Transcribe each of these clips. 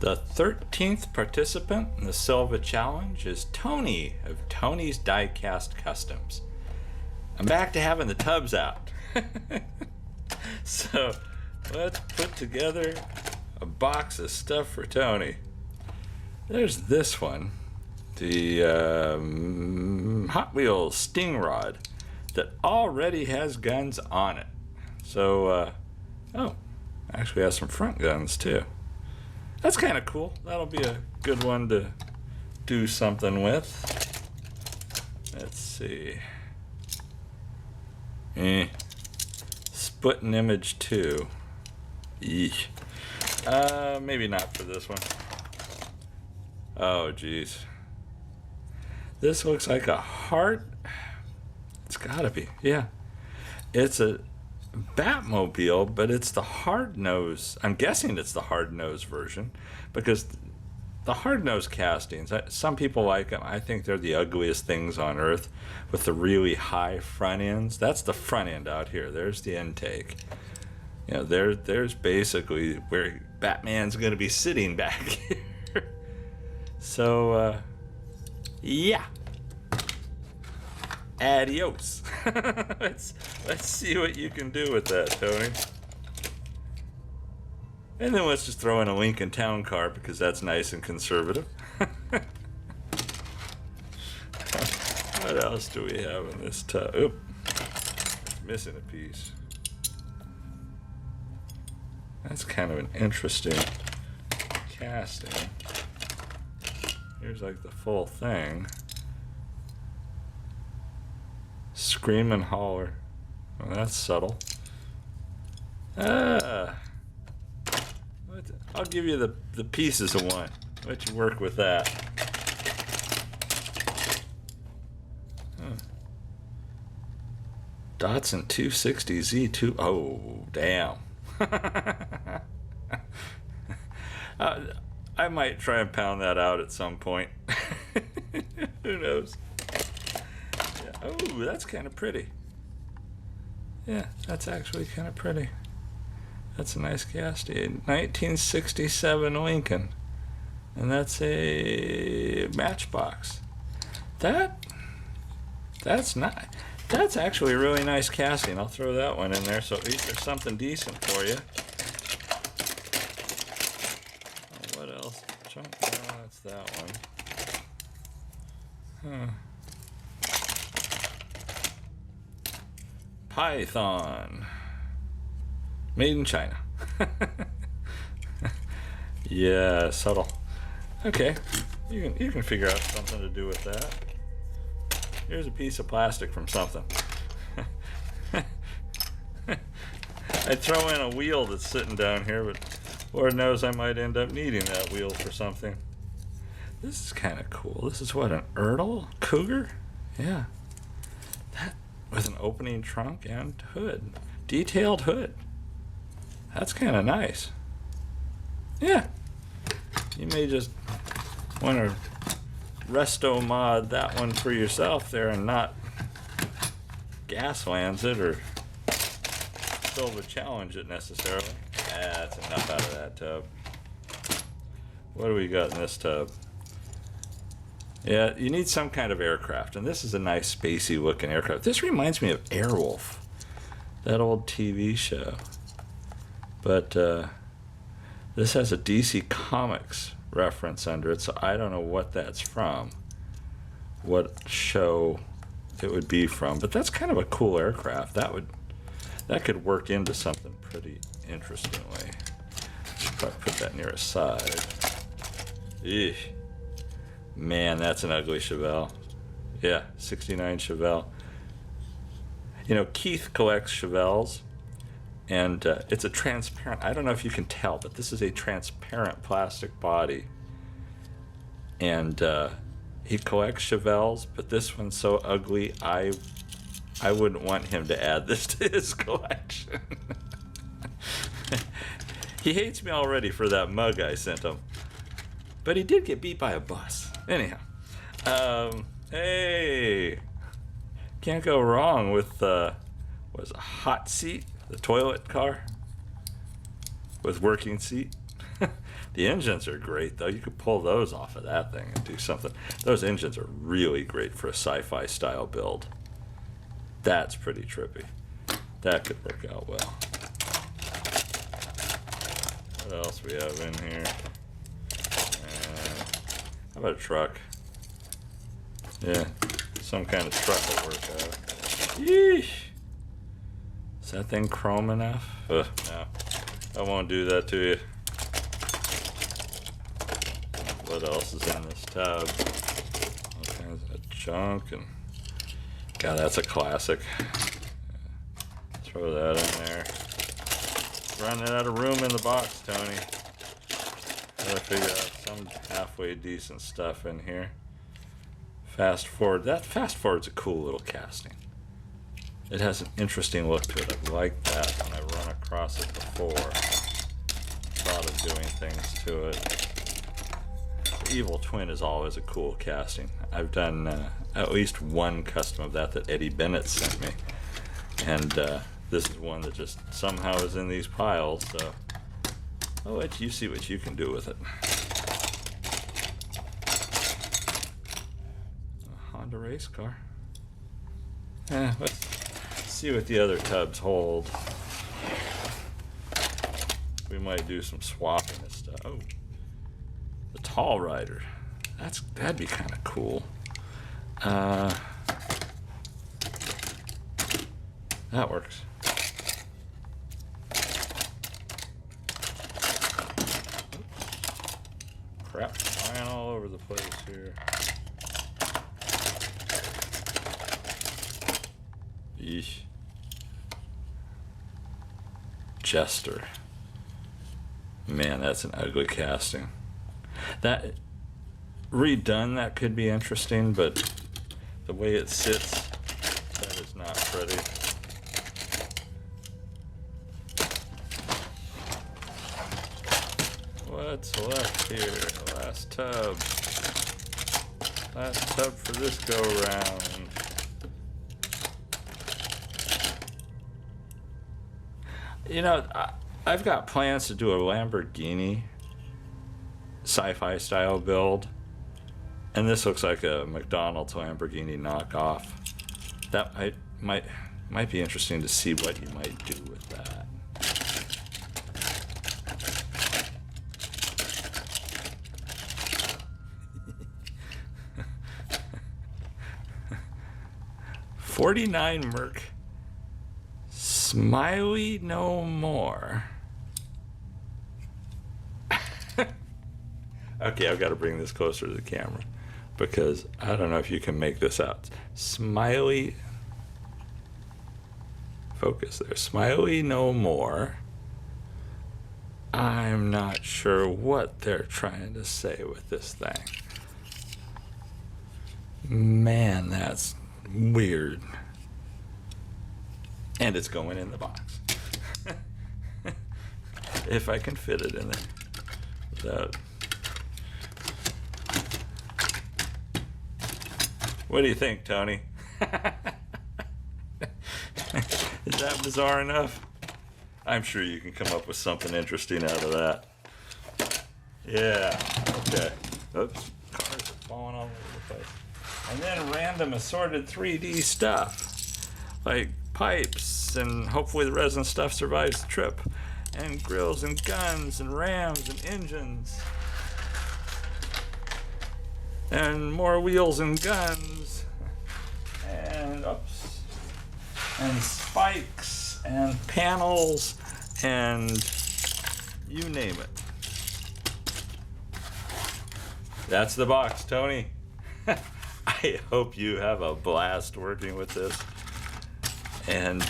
The 13th participant in the Silva Challenge is Tony of Tony's Diecast Customs. I'm back to having the tubs out. So let's put together a box of stuff for Tony. There's this one, the Hot Wheels Sting Rod that already has guns on it. So, oh, actually has some front guns too. That's kind of cool. That'll be a good one to do something with. Let's see. Split an Image 2. Eesh. Maybe not for this one. Oh, geez. This looks like a heart. It's gotta be. Yeah. It's a Batmobile, but it's the hard nose. I'm guessing it's the hard nose version because the hard nose castings, some people like them. I think they're the ugliest things on earth with the really high front ends. That's the front end out here. There's the intake. You know, there's basically where Batman's going to be sitting back here. So, yeah. Adios. Let's see what you can do with that, Tony. And then let's just throw in a Lincoln Town Car because that's nice and conservative. What else do we have in this tub? Oop, missing a piece. That's kind of an interesting casting. Here's like the full thing. Scream and holler. Well, that's subtle. I'll give you the pieces of one. Let you work with that. Datsun 260Z2. Oh, damn. I might try and pound that out at some point. Who knows? Yeah. Oh, that's kind of pretty. Yeah, that's actually kind of pretty. That's a nice casting. 1967 Lincoln. And that's a Matchbox. That's not. That's actually a really nice casting. I'll throw that one in there so at least there's something decent for you. Oh, what else? Oh, that's that one. Python. Made in China. Yeah, subtle. Okay, you can figure out something to do with that. Here's a piece of plastic from something. I'd throw in a wheel that's sitting down here, but Lord knows I might end up needing that wheel for something. This is kind of cool. This is what, an Ertl Cougar? Yeah. That with an opening trunk and hood. Detailed hood. That's kind of nice. Yeah. You may just want to resto mod that one for yourself there and not Gaslands it or Silva Challenge it necessarily. That's enough out of that tub. What do we got in this tub? Yeah, you need some kind of aircraft, and this is a nice spacey looking aircraft. This reminds me of Airwolf, that old TV show. But this has a DC Comics reference under it, so I don't know what that's from, what show it would be from, but that's kind of a cool aircraft. That could work into something pretty interestingly. Should probably put that near a side. Eesh. Man, that's an ugly Chevelle. Yeah, 69 Chevelle. You know, Keith collects Chevelles, and it's a transparent, I don't know if you can tell, but this is a transparent plastic body. And he collects Chevelles, but this one's so ugly, I wouldn't want him to add this to his collection. He hates me already for that mug I sent him. But he did get beat by a bus. Anyhow. Hey! Can't go wrong with, was a hot seat, the toilet car with working seat. The engines are great, though. You could pull those off of that thing and do something. Those engines are really great for a sci-fi style build. That's pretty trippy. That could work out well. What else we have in here? How about a truck? Yeah, some kind of truck will work out. Yeesh! Is that thing chrome enough? No, I won't do that to you. What else is in this tub? All kinds of junk and... God, that's a classic. Throw that in there. Running out of room in the box, Tony. Gotta figure out some halfway decent stuff in here. Fast forward. That fast forward's a cool little casting. It has an interesting look to it. I've liked that when I've run across it before. Thought of doing things to it. The Evil Twin is always a cool casting. I've done at least one custom of that Eddie Bennett sent me. And this is one that just somehow is in these piles, so I'll let you see what you can do with it. A Honda race car. Let's see what the other tubs hold. We might do some swapping and stuff. Oh, the Tall Rider. That'd be kind of cool. That works. Crap, flying all over the place here. Yeesh. Jester. Man, that's an ugly casting. That redone, that could be interesting, but the way it sits, that is not pretty. What's left here? Last tub. Last tub for this go round. You know, I've got plans to do a Lamborghini sci-fi style build, and this looks like a McDonald's Lamborghini knockoff. That might be interesting to see what you might do with that. '49 Merc. Smiley no more. Okay, I've got to bring this closer to the camera because I don't know if you can make this out. Smiley. Focus there. Smiley no more. I'm not sure what they're trying to say with this thing. Man, that's weird. And it's going in the box. If I can fit it in there without... What do you think, Tony? Is that bizarre enough? I'm sure you can come up with something interesting out of that. Yeah, okay. Oops, cars are falling all over the place. And then random assorted 3D stuff. Like pipes, and hopefully the resin stuff survives the trip. And grills and guns and rams and engines. And more wheels and guns. And oops. And spikes and panels and you name it. That's the box, Tony. I hope you have a blast working with this and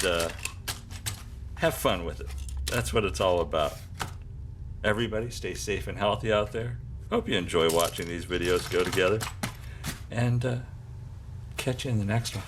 have fun with it. That's what it's all about. Everybody stay safe and healthy out there. Hope you enjoy watching these videos go together, and catch you in the next one.